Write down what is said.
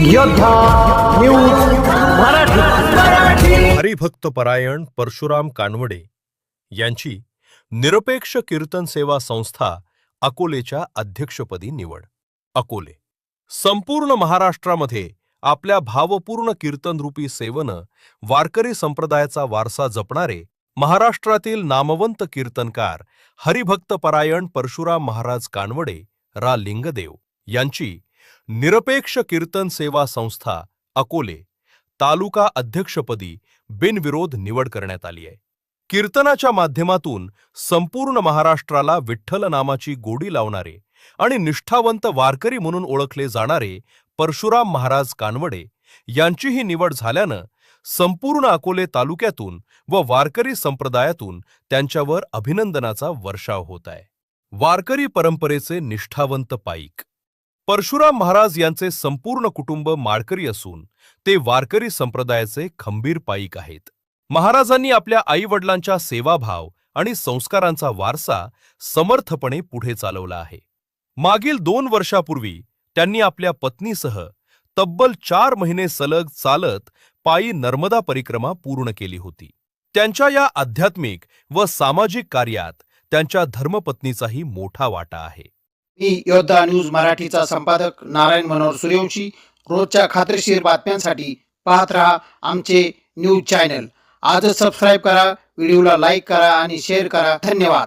योद्धा न्यूज मराठी। हरिभक्त परायण परशुराम कानवडे यांची निरपेक्ष कीर्तन सेवा संस्था अकोलेच्या अध्यक्षपदी निवड। अकोले संपूर्ण महाराष्ट्रामध्ये आपल्या भावपूर्ण कीर्तनरूपी सेवेनं वारकरी संप्रदायाचा वारसा जपणारे महाराष्ट्रातील नामवंत कीर्तनकार हरिभक्त परायण परशुराम महाराज कानवडे रा लिंगदेव यांची निरपेक्ष कीर्तन सेवा संस्था अकोले तालुका अध्यक्षपदी बिनविरोध निवड करण्यात आली आहे। कीर्तनाच्या माध्यमातून संपूर्ण महाराष्ट्राला विठ्ठल नामाची गोडी लावणारे आणि निष्ठावंत वारकरी म्हणून ओळखले जाणारे परशुराम महाराज कानवडे यांची ही निवड झाल्यानं संपूर्ण अकोले तालुक्यातून व वारकरी संप्रदायातून त्यांच्यावर अभिनंदनाचा वर्षाव होत आहे। वारकरी परंपरेचे निष्ठावंत पाईक परशुराम महाराज यांचे संपूर्ण कुटुंब माळकरी असून ते वारकरी संप्रदायाचे खंबीर पाईक आहेत। महाराजांनी आपल्या आई-वडिलांच्या सेवाभाव आणि संस्कारांचा वारसा समर्थपणे पुढे चालवला आहे। मागील 2 वर्षापूर्वी त्यांनी आपल्या पत्नीसह तब्बल 4 महिने सलग चालत पायी नर्मदा परिक्रमा पूर्ण केली होती। त्यांच्या या आध्यात्मिक व सामाजिक कार्यात त्यांच्या धर्मपत्नीचाही मोठा वाटा आहे। मी योद्धा न्यूज मराठीचा संपादक नारायण मनोहर सूर्यवंशी। रोजच्या खात्रीशीर बातम्यांसाठी पाहत रहा आमचे न्यूज चॅनल। आजच सबस्क्राइब करा, व्हिडिओला लाईक करा आणि शेअर करा। धन्यवाद।